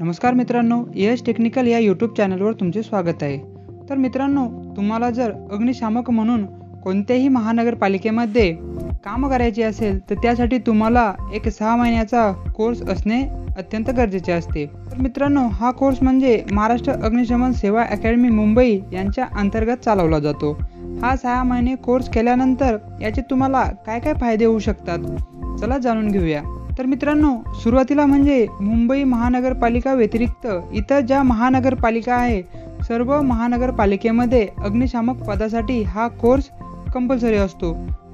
नमस्कार मित्रांनो, यश टेक्निकल या यूट्यूब चॅनलवर तुमचे स्वागत आहे। तर मित्रांनो, तुम्हाला जर अग्निशामक म्हणून कोणत्याही महानगरपालिकेमध्ये काम करायचे असेल तर त्यासाठी तुम्हाला एक 6 महिन्याचा कोर्स असणे अत्यंत गरजेचे असते। तर मित्रांनो, हा कोर्स म्हणजे महाराष्ट्र अग्निशमन सेवा अकॅडमी मुंबई यांच्या अंतर्गत चालवला जातो। हा 6 महिने कोर्स केल्यानंतर याचे तुम्हाला काय काय फायदे होऊ शकतात, चला जाणून घेऊया। तर मित्रांनो, सुरुवातीला म्हणजे मुंबई महानगरपालिका व्यतिरिक्त इतर ज्या महानगरपालिका आहे, सर्व महानगरपालिकेमध्ये अग्निशामक पदासाठी हा कोर्स कंपल्सरी असतो।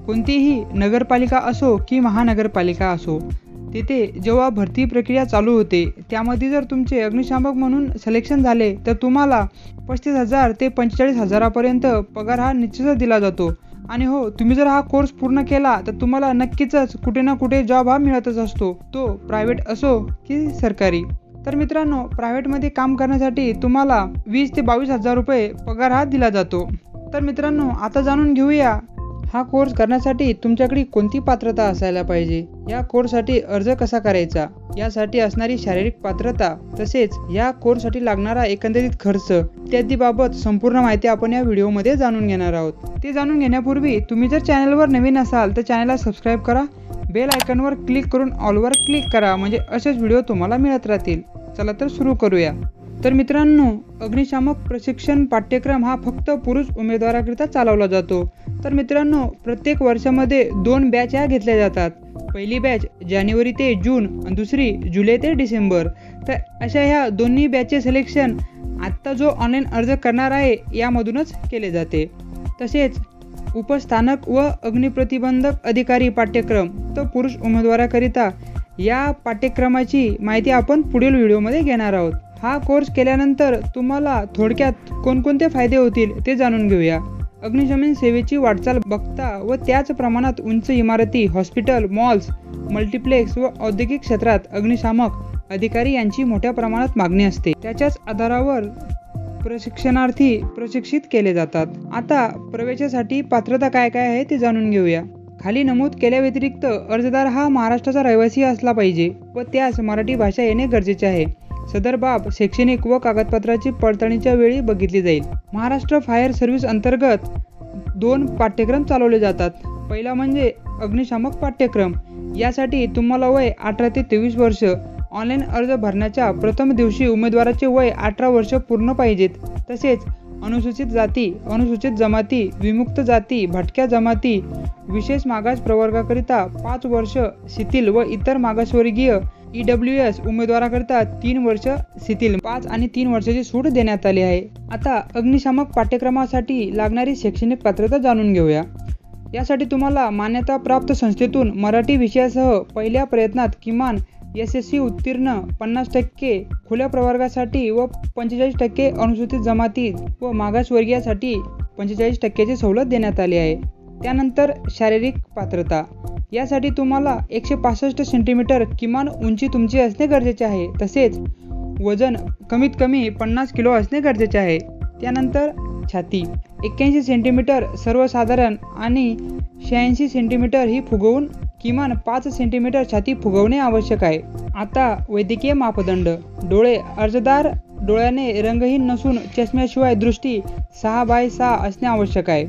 कोणतीही नगरपालिका असो की महानगरपालिका असो, तिथे जेव्हा भरती प्रक्रिया चालू होते त्यामध्ये जर तुमचे अग्निशामक म्हणून सिलेक्शन झाले तर तुम्हाला 35,000 ते 45,000 पर्यंत पगार हा निश्चितच दिला जातो। आणि हो, तुम्ही जर हा कोर्स पूर्ण केला तर तुम्हाला नक्कीच कुठे ना कुठे जॉब हा मिळतच असतो, तो प्रायव्हेट असो की सरकारी। तर मित्रांनो, प्रायव्हेटमध्ये काम करण्यासाठी तुम्हाला 20 ते 22,000 रुपये पगार हा दिला जातो। तर मित्रांनो, आता जाणून घेऊया हा कोर्स करण्यासाठी तुमच्याकडे कोणती पात्रता असायला पाहिजे, या कोर्ससाठी अर्ज कसा करायचा, यासाठी असणारी शारीरिक पात्रता, तसेच या कोर्ससाठी लागणारा एकंदरीत खर्च इत्यादीबाबत संपूर्ण माहिती आपण या व्हिडिओमध्ये जाणून घेणार आहोत। ते जाणून घेण्यापूर्वी तुम्ही जर चॅनलवर नवीन असाल तर चॅनलला सबस्क्राईब करा, बेल आयकॉनवर क्लिक करून ऑलवर क्लिक करा, म्हणजे असेच व्हिडिओ तुम्हाला मिळत राहतील। चला तर सुरू करूया। तर मित्रांनो, अग्निशामक प्रशिक्षण पाठ्यक्रम हा फक्त पुरुष उमेदवाराकरिता चालवला जातो। तर मित्रांनो, प्रत्येक वर्षामध्ये 2 बॅच ह्या घेतल्या जातात। पहिली बॅच जानेवारी ते जून आणि दुसरी जुलै ते डिसेंबर। तर अशा ह्या दोन्ही बॅचचे सिलेक्शन आत्ता जो ऑनलाईन अर्ज करणार आहे यामधूनच केले जाते। तसेच उपस्थानक व अग्निप्रतिबंधक अधिकारी पाठ्यक्रम तर पुरुष उमेदवाराकरिता, या पाठ्यक्रमाची माहिती आपण पुढील व्हिडिओमध्ये घेणार आहोत। हा कोर्स केल्यानंतर तुम्हाला थोडक्यात कोणकोणते फायदे होतील ते जाणून घेऊया। अग्निशमन सेवेची वाटचाल बघता व त्याच प्रमाणात उंच इमारती, हॉस्पिटल, मॉल्स, मल्टिप्लेक्स व औद्योगिक क्षेत्रात अग्निशामक अधिकारी यांची मोठ्या प्रमाणात मागणी असते। त्याच्याच आधारावर प्रशिक्षणार्थी प्रशिक्षित केले जातात। आता प्रवेशासाठी पात्रता काय काय आहे ते जाणून घेऊया। खाली नमूद केल्या व्यतिरिक्त अर्जदार हा महाराष्ट्राचा रहिवासी असला पाहिजे व त्यास मराठी भाषा येणे गरजेचे आहे। सदर बाब शैक्षणिक व कागदपत्राची पडताळणीच्या वेळी बघितली जाईल। महाराष्ट्र फायर सर्व्हिस अंतर्गत 2 पाठ्यक्रम चालवले जातात। पहिला म्हणजे अग्निशामक पाठ्यक्रम, यासाठी तुम्हाला वय 18 ते 23 वर्ष। ऑनलाईन अर्ज भरण्याच्या प्रथम दिवशी उमेदवाराचे वय 18 वर्ष पूर्ण पाहिजेत। तसेच अनुसूचित जाती, अनुसूचित जमाती, विमुक्त जाती, भटक्या जमाती, विशेष मागास प्रवर्गाकरिता 5 वर्ष शिथिल व इतर मागासवर्गीय EWS उमेदवाराकरिता 3 वर्ष शिथिल, 5 आणि 3 वर्षाची सूट देण्यात आली आहे। आता अग्निशामक पाठ्यक्रमासाठी लागणारी शैक्षणिक पात्रता जाणून घेऊया। यासाठी तुम्हाला मान्यता प्राप्त संस्थेतून मराठी विषयासह पहिल्या प्रयत्नात किमान SSC उत्तीर्ण 50% खुल्या प्रवर्गासाठी व 45% अनुसूचित जमाती व मागासवर्गीयासाठी 45% सवलत देण्यात आली आहे। त्यानंतर शारीरिक पात्रता, यासाठी तुम्हाला 165 सेंटीमीटर किमान उंची तुमची असणे गरजेचे आहे। तसेच वजन कमीत कमी 50 किलो असणे गरजेचे आहे। त्यानंतर छाती 81 सेंटीमीटर सर्वसाधारण आणि 86 सेंटीमीटर ही फुगवून किमान 5 सेंटीमीटर छाती फुगवणे आवश्यक आहे। आता वैद्यकीय मापदंड, डोळे, अर्जदार डोळ्याने रंगहीन नसून चष्म्याशिवाय दृष्टी 6/6 असणे आवश्यक आहे।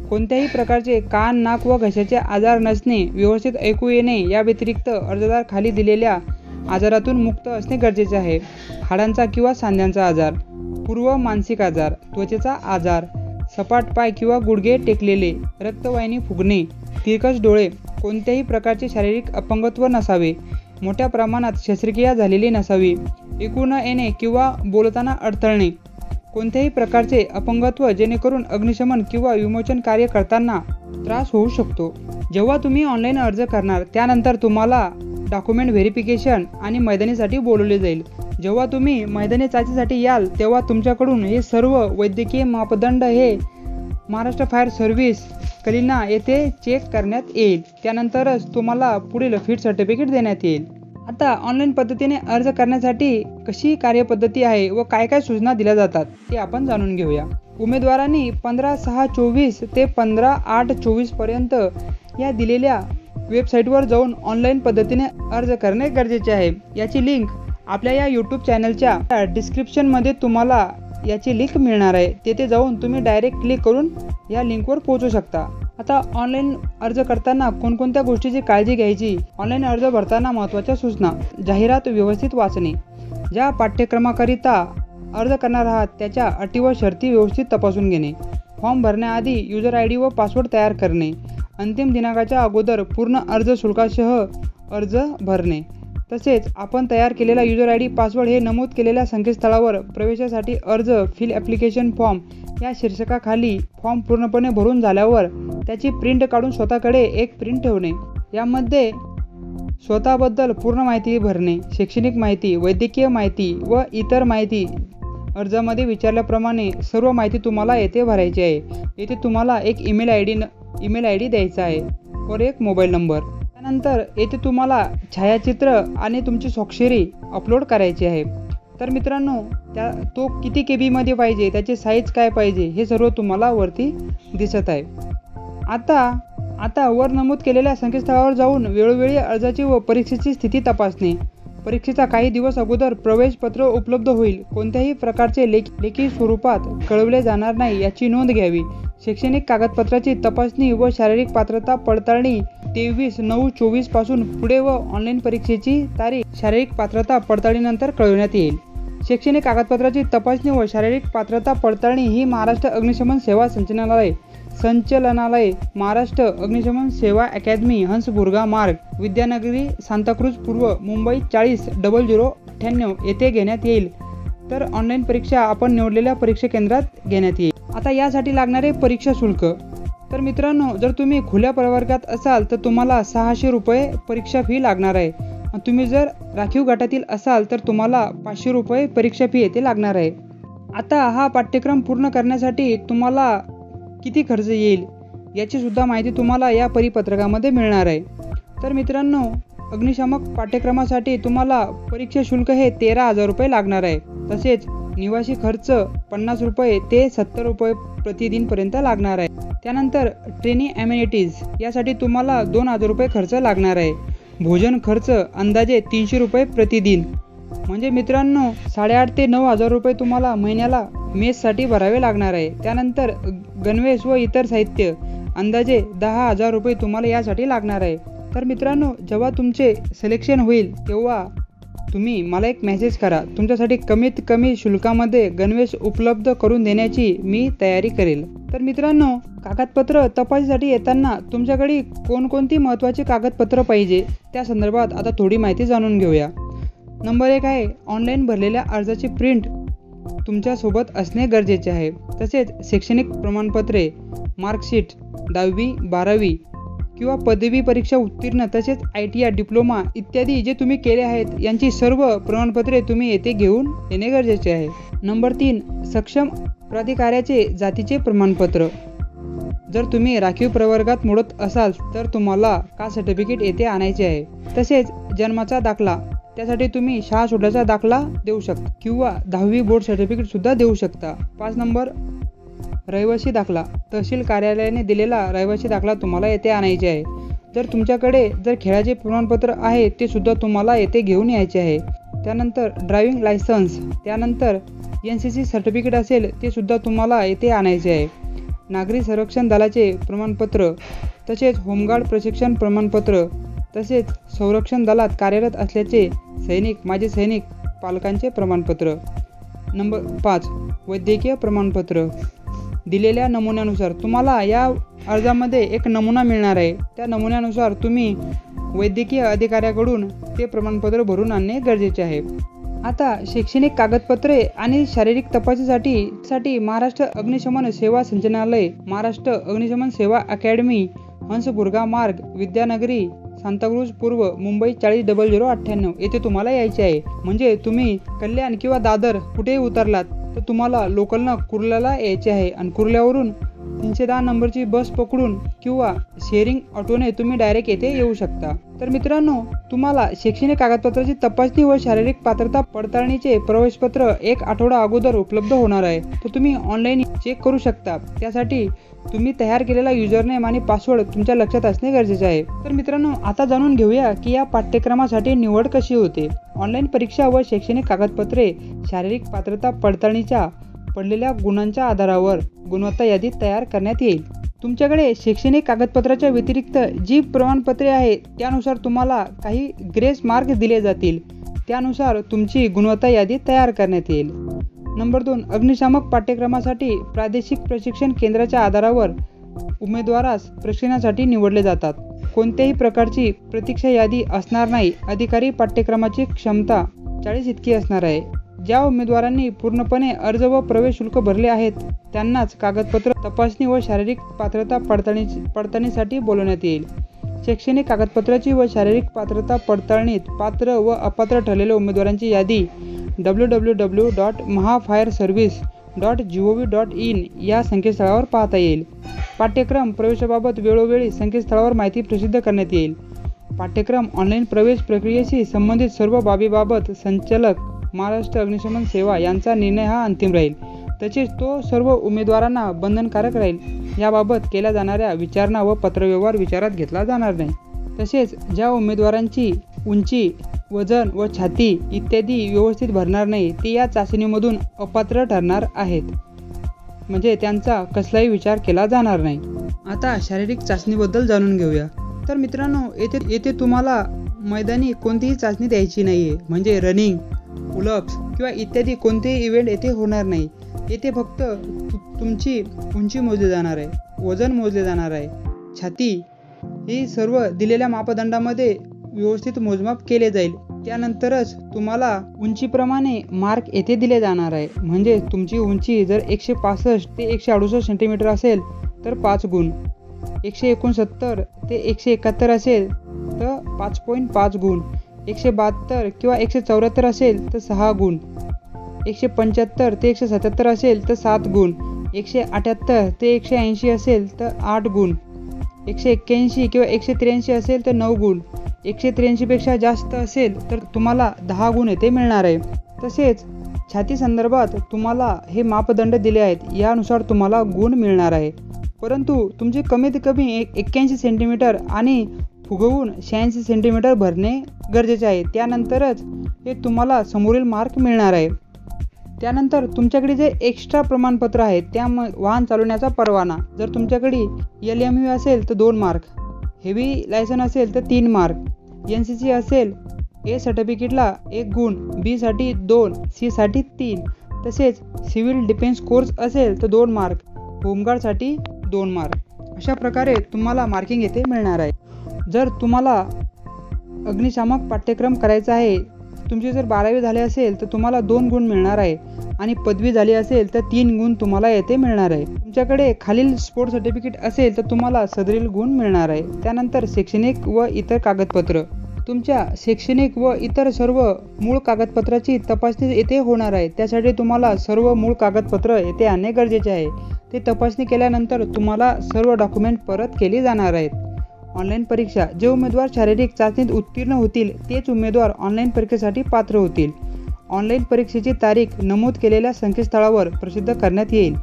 कोणत्याही प्रकारचे कान, नाक व घशाचे आजार नसणे, व्यवस्थित ऐकू येणे, या व्यतिरिक्त अर्जदार खाली दिलेल्या आजारातून मुक्त असणे गरजेचे आहे। हाडांचा किंवा सांध्यांचा आजार, पूर्व मानसिक आजार, त्वचेचा आजार, सपाट पाय किंवा गुडघे टेकलेले, रक्तवाहिनी फुगणे, तिरकस डोळे, कोणत्याही प्रकारचे शारीरिक अपंगत्व नसावे, मोठ्या प्रमाणात शस्त्रक्रिया झालेली नसावी, ऐकू न येणे किंवा बोलताना अडथळणे, कोणत्याही प्रकारचे अपंगत्व जेणेकरून अग्निशमन किंवा विमोचन कार्य करताना त्रास होऊ शकतो। जेव्हा तुम्ही ऑनलाईन अर्ज करणार त्यानंतर तुम्हाला डॉक्युमेंट व्हेरिफिकेशन आणि मैदानीसाठी बोलवले जाईल। जेव्हा तुम्ही मैदानी चाचणीसाठी याल तेव्हा तुमच्याकडून हे सर्व वैद्यकीय मापदंड हे महाराष्ट्र फायर सर्व्हिस कलिना येथे चेक करण्यात येईल। त्यानंतरच तुम्हाला पुढील फिट सर्टिफिकेट देण्यात येईल। आता ऑनलाईन पद्धतीने अर्ज करण्यासाठी कशी कार्यपद्धती आहे व काय काय सूचना दिल्या जातात ते आपण जाणून घेऊया। उमेदवारांनी 15/6/24 ते 15/8/24 पर्यंत या दिलेल्या वेबसाईटवर जाऊन ऑनलाईन पद्धतीने अर्ज करणे गरजेचे आहे। याची लिंक आपल्या या यूट्यूब चॅनलच्या डिस्क्रिप्शनमध्ये तुम्हाला याची लिंक मिळणार आहे. तेथे जाऊन तुम्ही डायरेक्ट क्लिक करून या लिंकवर पोहोचू शकता. आता ऑनलाईन अर्ज करताना कोणकोणत्या गोष्टीची काळजी घ्यायची. ऑनलाईन अर्ज भरताना महत्त्वाच्या सूचना. जाहिरात व्यवस्थित वाचणे. ज्या पाठ्यक्रमाकरिता अर्ज करणार आहात त्याच्या अटी व शर्ती व्यवस्थित तपासून घेणे. फॉर्म भरण्याआधी युजर ID व पासवर्ड तयार करणे. अंतिम दिनांकाच्या अगोदर पूर्ण अर्ज शुल्कासह अर्ज भरणे. तसेच आपण तयार केलेला युजर ID पासवर्ड हे नमूद केलेल्या संकेतस्थळावर प्रवेशासाठी अर्ज फिल ॲप्लिकेशन फॉर्म या शीर्षकाखाली फॉर्म पूर्णपणे भरून झाल्यावर त्याची प्रिंट काढून स्वतःकडे एक प्रिंट ठेवणे. यामध्ये स्वतःबद्दल पूर्ण माहिती भरणे. शैक्षणिक माहिती, वैद्यकीय माहिती व इतर माहिती अर्जामध्ये विचारल्याप्रमाणे सर्व माहिती तुम्हाला येथे भरायची आहे. येथे तुम्हाला एक ईमेल ID द्यायचा आहे व एक मोबाईल नंबर. त्यानंतर येथे तुम्हाला छायाचित्र आणि तुमची स्वाक्षरी अपलोड करायची आहे. तर मित्रांनो तो किती KB मध्ये पाहिजे, त्याची साईज काय पाहिजे हे सर्व तुम्हाला वरती दिसत आहे. आता वर नमूद केलेल्या संकेतस्थळावर जाऊन वेळोवेळी अर्जाची व परीक्षेची स्थिती तपासणे. परीक्षेचा काही दिवस अगोदर प्रवेश पत्र उपलब्ध होईल. कोणत्याही प्रकारचे लेखी स्वरूपात कळवले जाणार नाही याची नोंद घ्यावी. शैक्षणिक कागदपत्राची तपासणी व शारीरिक पात्रता पडताळणी 23/9/24 पासून पुढे व ऑनलाईन परीक्षेची तारीख शारीरिक पात्रता पडताळणीनंतर कळविण्यात येईल. शैक्षणिक कागदपत्राची तपासणी व शारीरिक पात्रता पडताळणी ही महाराष्ट्र अग्निशमन सेवा संचालनालय, महाराष्ट्र अग्निशमन सेवा अकॅदमी, हंसबुर्गा मार्ग, विद्यानगरी, सांताक्रूझ पूर्व, मुंबई 40,098 येथे घेण्यात येईल. तर ऑनलाईन परीक्षा आपण निवडलेल्या परीक्षा केंद्रात घेण्यात येईल. आता यासाठी लागणारे परीक्षा शुल्क. तर मित्रांनो जर तुम्ही खुल्या प्रवर्गात असाल तर तुम्हाला 600 रुपये परीक्षा फी लागणार आहे. तुम्ही जर राखीव गटातील असाल तर तुम्हाला 500 रुपये परीक्षा फी येथे लागणार आहे. आता हा पाठ्यक्रम पूर्ण करण्यासाठी तुम्हाला किती खर्च येईल याची सुद्धा माहिती तुम्हाला या परिपत्रकामध्ये मिळणार आहे. तर मित्रांनो अग्निशामक पाठ्यक्रमासाठी तुम्हाला परीक्षा शुल्क हे 13,000 रुपये लागणार आहे. तसेच निवासी खर्च 50 रुपये ते 70 रुपये प्रतिदिनपर्यंत लागणार आहे. त्यानंतर ट्रेनिंग ॲमेनिटीज यासाठी तुम्हाला 2,000 रुपये खर्च लागणार आहे. भोजन खर्च अंदाजे 300 रुपये प्रतिदिन. म्हणजे मित्रांनो 8,500 ते 9,000 रुपये तुम्हाला महिन्याला मेससाठी भरावे लागणार आहे. त्यानंतर गणवेश व इतर साहित्य अंदाजे 10,000 रुपये तुम्हाला यासाठी लागणार आहे. तर मित्रांनो जेव्हा तुमचे सिलेक्शन होईल तेव्हा तुम्ही मला एक मेसेज करा. तुमच्यासाठी कमीत कमी शुल्कामध्ये गणवेश उपलब्ध करून देण्याची मी तयारी करेल. तर मित्रांनो कागदपत्र तपासणीसाठी येताना तुमच्याकडे कोणकोणती महत्त्वाची कागदपत्र पाहिजे त्या संदर्भात आता थोडी माहिती जाणून घेऊया. नंबर 1 आहे ऑनलाईन भरलेल्या अर्जाची प्रिंट तुमच्यासोबत असणे गरजेचे आहे. तसेच शैक्षणिक प्रमाणपत्रे, मार्कशीट, 10वी 12वी किंवा पदवी परीक्षा उत्तीर्ण, तसेच ITI डिप्लोमा इत्यादी जे तुम्ही केले आहेत यांची सर्व प्रमाणपत्रे तुम्ही येथे घेऊन येणे गरजेचे आहे. नंबर 3 सक्षम प्राधिकाऱ्याचे जातीचे प्रमाणपत्र. जर तुम्ही राखीव प्रवर्गात मोडत असाल तर तुम्हाला कास्ट सर्टिफिकेट येथे आणायचे आहे. तसेच जन्माचा दाखला, त्यासाठी तुम्ही शाळा सोडल्याचा दाखला देऊ शकता किंवा 10वी बोर्ड सर्टिफिकेट सुद्धा देऊ शकता. 5 नंबर रहिवासी दाखला, तहसील कार्यालयाने दिलेला रहिवासी दाखला तुम्हाला येथे आणायचे आहे. जर तुमच्याकडे खेळाचे प्रमाणपत्र आहे ते सुद्धा तुम्हाला येथे घेऊन यायचे आहे. त्यानंतर ड्रायव्हिंग लायसन्स, त्यानंतर NCC सर्टिफिकेट असेल ते सुद्धा तुम्हाला येथे आणायचे आहे. नागरी संरक्षण दलाचे प्रमाणपत्र, तसेच होमगार्ड प्रशिक्षण प्रमाणपत्र, तसेच संरक्षण दलात कार्यरत असल्याचे सैनिक, माजी सैनिक पालकांचे प्रमाणपत्र. नंबर 5 वैद्यकीय प्रमाणपत्र. दिलेल्या नमुन्यानुसार तुम्हाला या अर्जामध्ये एक नमुना मिळणार आहे. त्या नमुन्यानुसार तुम्ही वैद्यकीय अधिकाऱ्याकडून ते प्रमाणपत्र भरून आणणे गरजेचे आहे. आता शैक्षणिक कागदपत्रे आणि शारीरिक तपासणीसाठी महाराष्ट्र अग्निशमन सेवा संचालनालय, महाराष्ट्र अग्निशमन सेवा अकॅडमी, हंसबुर्गा मार्ग, विद्यानगरी, सांताक्रूझ पूर्व, मुंबई 40,098 येथे तुम्हाला यायचे आहे. म्हणजे तुम्ही कल्याण किंवा दादर कुठेही उतरलात तर तुम्हाला लोकलनं कुर्ल्याला यायचे आहे आणि कुर्ल्यावरून 310 नंबरची बस पकडून किंवा शेअरिंग ऑटोने तुम्ही डायरेक्ट येथे येऊ शकता। तर मित्रांनो, तुम्हाला शैक्षणिक कागदपत्राची तपासणी व शारीरिक पात्रता पडताळणीचे प्रवेशपत्र 1 आठवडा अगोदर उपलब्ध होणार आहे। तर तुम्ही ऑनलाईन चेक करू शकता। त्यासाठी तुम्ही तयार केलेला युजरनेम आणि पासवर्ड तुमच्या लक्षात असणे गरजेचे आहे। तर मित्रांनो, आता जाणून घेऊया की या पाठ्यक्रमासाठी निवड कशी होते। ऑनलाईन परीक्षा व शैक्षणिक कागदपत्रे शारीरिक पात्रता पडताळणीच्या पडलेल्या गुणांच्या आधारावर गुणवत्ता यादी तयार करण्यात येईल। तुमच्याकडे शैक्षणिक कागदपत्राच्या व्यतिरिक्त जी प्रमाणपत्रे आहेत त्यानुसार तुम्हाला काही ग्रेस मार्क दिले जातील। त्यानुसार तुमची गुणवत्ता यादी तयार करण्यात येईल। नंबर 2, अग्निशामक पाठ्यक्रमासाठी प्रादेशिक प्रशिक्षण केंद्राच्या आधारावर उमेदवारास प्रशिक्षणासाठी निवडले जातात। कोणत्याही प्रकारची प्रतीक्षा यादी असणार नाही। अधिकारी पाठ्यक्रमाची क्षमता 40 इतकी असणार आहे। ज्या उमेदवारांनी पूर्णपणे अर्ज व प्रवेश शुल्क भरले आहेत त्यांनाच कागदपत्र तपासणी व शारीरिक पात्रता पडताळणीसाठी बोलवण्यात येईल। शैक्षणिक कागदपत्राची व शारीरिक पात्रता पडताळणीत पात्र व अपात्र ठरलेल्या उमेदवारांची यादी www.mahafireservice.gov.in या संकेतस्थळावर पाहता येईल। पाठ्यक्रम प्रवेशाबाबत वेळोवेळी संकेतस्थळावर माहिती प्रसिद्ध करण्यात येईल। पाठ्यक्रम ऑनलाईन प्रवेश प्रक्रियेशी संबंधित सर्व बाबीबाबत संचालक महाराष्ट्र अग्निशमन सेवा यांचा निर्णय हा अंतिम राहील। तसेच तो सर्व उमेदवारांना बंधनकारक राहील। याबाबत केल्या जाणाऱ्या विचारणा व पत्रव्यवहार विचारात घेतला जाणार नाही। तसेच ज्या उमेदवारांची उंची, वजन व छाती इत्यादी व्यवस्थित भरणार नाही ते या चाचणीमधून अपात्र ठरणार आहेत, म्हणजे त्यांचा कसलाही विचार केला जाणार नाही। आता शारीरिक चाचणीबद्दल जाणून घेऊया। तर मित्रांनो, येथे तुम्हाला मैदानी कोणतीही चाचणी द्यायची नाहीये, म्हणजे रनिंग, पुलअप्स किंवा इत्यादी कोणतेही इव्हेंट येथे होणार नाही। येथे फक्त तुमची उंची मोजली जाणार आहे, वजन मोजले जाणार आहे, छाती ही सर्व दिलेल्या मापदंडामध्ये व्यवस्थित मोजमाप केले जाईल। त्यानंतरच तुम्हाला उंचीप्रमाणे मार्क येथे दिले जाणार आहे। म्हणजे तुमची उंची जर 165 ते 168 सेंटीमीटर असेल तर 5 गुण, 169 ते 171 असेल तर 5.5 गुण, 172 किंवा 174 असेल तर 6 गुण, 175 ते 177 असेल तर 7 गुण, 178 ते 180 असेल तर 8 गुण, 181 किंवा 183 असेल तर 9 गुण, 183 पेक्षा जास्त असेल तर तुम्हाला 10 गुण येथे मिळणार आहे। तसेच छाती संदर्भात तुम्हाला हे मापदंड दिले आहेत, यानुसार तुम्हाला गुण मिळणार आहे। परंतु तुमचे कमीत कमी 81 सेंटीमीटर आणि फुगवून 86 सेंटीमीटर भरणे गरजेचे आहे। त्यानंतरच हे तुम्हाला समोरील मार्क मिळणार आहे। त्यानंतर तुमच्याकडे जे एक्स्ट्रा प्रमाणपत्र आहेत, त्या वाहन चालवण्याचा परवाना, जर तुमच्याकडे LMU असेल तर 2 मार्क, हेवी लायसन असेल तर 3 मार्क, NCC असेल A सर्टिफिकेटला 1 गुण, B साठी 2, C साठी 3, तसेच सिव्हिल डिफेन्स कोर्स असेल तर 2 मार्क, होमगार्डसाठी 2 मार्क। अशा प्रकारे तुम्हाला मार्किंग येथे मिळणार आहे। जर तुम्हाला अग्निशामक पाठ्यक्रम करायचा आहे, तुमची जर 12वी झाली असेल तर तुम्हाला 2 गुण मिळणार आहे आणि पदवी झाली असेल तर 3 गुण तुम्हाला येथे मिळणार आहे। तुमच्याकडे खालील स्पोर्ट सर्टिफिकेट असेल तर तुम्हाला सदरील गुण मिळणार आहे। त्यानंतर शैक्षणिक व इतर कागदपत्र, तुमच्या शैक्षणिक व इतर सर्व मूळ कागदपत्राची तपासणी येथे होणार आहे। त्यासाठी तुम्हाला सर्व मूळ कागदपत्र येथे आणणे गरजेचे आहे। ते तपासणी केल्यानंतर तुम्हाला सर्व डॉक्युमेंट परत केली जाणार आहेत। ऑनलाईन परीक्षा, जे उमेदवार शारीरिक चाचणीत उत्तीर्ण होतील तेच उमेदवार ऑनलाईन परीक्षेसाठी पात्र होतील। ऑनलाईन परीक्षेची तारीख नमूद केलेल्या संकेतस्थळावर प्रसिद्ध करण्यात येईल।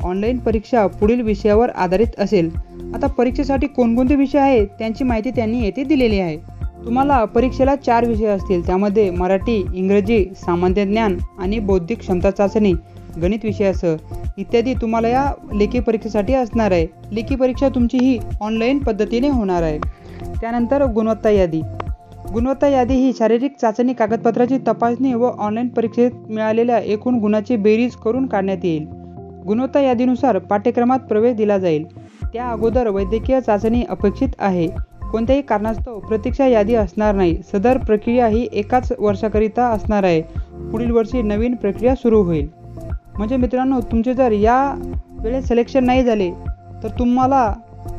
ऑनलाईन परीक्षा पुढील विषयावर आधारित असेल। आता परीक्षेसाठी कोणकोणते विषय आहेत त्यांची माहिती त्यांनी येथे दिलेली आहे। तुम्हाला परीक्षेला 4 विषय असतील, त्यामध्ये मराठी, इंग्रजी, सामान्य ज्ञान आणि बौद्धिक क्षमता चाचणी, गणित विषयासह इत्यादी तुम्हाला या लेखी परीक्षेसाठी असणार आहे। लेखी परीक्षा तुमची ही ऑनलाईन पद्धतीने होणार आहे। त्यानंतर गुणवत्ता यादी। गुणवत्ता यादी ही शारीरिक चाचणी कागदपत्राची तपासणी व ऑनलाईन परीक्षेत मिळालेल्या एकूण गुणांची बेरीज करून काढण्यात येईल। गुणवत्ता यादीनुसार पाठ्यक्रमात प्रवेश दिला जाईल। त्या अगोदर वैद्यकीय चाचणी अपेक्षित आहे। कोणत्याही कारणास्तव प्रतीक्षा यादी असणार नाही। सदर प्रक्रिया ही एकाच वर्षाकरिता असणार आहे। पुढील वर्षी नवीन प्रक्रिया सुरू होईल। म्हणजे मित्रांनो, तुमचे जर या वेळेस सिलेक्शन नाही झाले तर तुम्हाला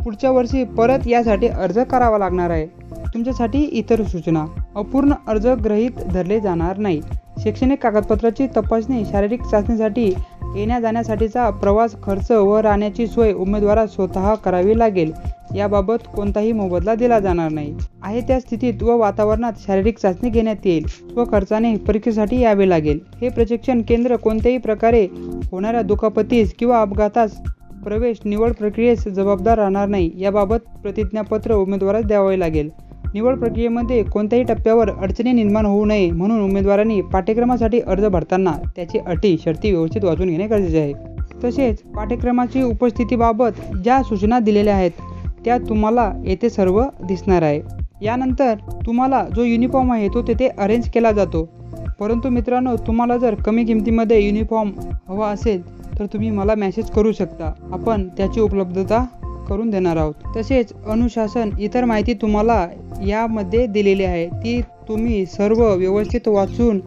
पुढच्या वर्षी परत यासाठी अर्ज करावा लागणार आहे। तुमच्यासाठी इतर सूचना, अपूर्ण अर्ज गृहीत धरले जाणार नाही। शैक्षणिक कागदपत्राची तपासणी शारीरिक चाचणीसाठी येण्या जाण्यासाठीचा प्रवास खर्च व राहण्याची सोय उमेदवारास स्वतः करावी लागेल. याबाबत कोणताही मोबदला दिला जाणार नाही. आहे त्या स्थितीत व वातावरणात शारीरिक चाचणी घेण्यात येईल. स्वखर्चाने परीक्षेसाठी यावे लागेल. हे प्रशिक्षण केंद्र कोणत्याही प्रकारे होणाऱ्या दुखापतीस किंवा अपघातास प्रवेश निवड प्रक्रियेस जबाबदार राहणार नाही. याबाबत प्रतिज्ञापत्र उमेदवारास द्यावे लागेल. निवड प्रक्रियेमध्ये कोणत्याही टप्प्यावर अडचणी निर्माण होऊ नये म्हणून उमेदवारांनी पाठ्यक्रमासाठी अर्ज भरताना त्याची अटी शर्ती व्यवस्थित वाचून घेणे गरजेचे आहे. तसेच पाठ्यक्रमाची उपस्थितीबाबत ज्या सूचना दिलेल्या आहेत त्या तुम्हाला येथे सर्व दिसणार आहे. यानंतर तुम्हाला जो युनिफॉर्म आहे तो तेथे अरेंज केला जातो. परंतु मित्रांनो, तुम्हाला जर कमी किमतीमध्ये युनिफॉर्म हवा असेल तर तुम्ही मला मेसेज करू शकता. आपण त्याची उपलब्धता करून देणार आहोत. तसेच अनुशासन इतर माहिती तुम्हाला यामध्ये दिलेली आहे. ती तुम्ही सर्व व्यवस्थित वाचून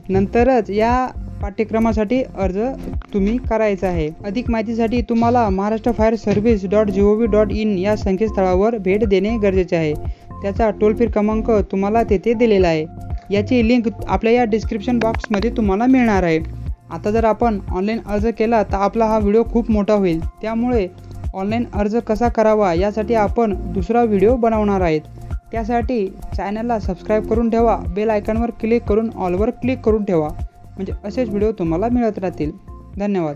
नंतरच या पाठ्यक्रमासाठी अर्ज तुम्ही करायचा आहे. अधिक माहितीसाठी तुम्हाला maharashtrafireservice.gov.in या संकेतस्थळावर भेट देणे गरजेचे आहे. त्याचा टोल फ्री क्रमांक तुम्हाला तेथे दिलेला आहे. याची लिंक आपल्या या डिस्क्रिप्शन बॉक्समध्ये तुम्हाला मिळणार आहे. आता जर आपण ऑनलाईन अर्ज केला तर आपला हा व्हिडिओ खूप मोठा होईल. त्यामुळे ऑनलाईन अर्ज कसा करावा यासाठी आपण दुसरा व्हिडिओ बनवणार आहेत. त्यासाठी चॅनलला सबस्क्राईब करून ठेवा. बेल आयकॉनवर क्लिक करून ऑलवर क्लिक करून ठेवा. म्हणजे असेच व्हिडिओ तुम्हाला मिळत राहतील. धन्यवाद.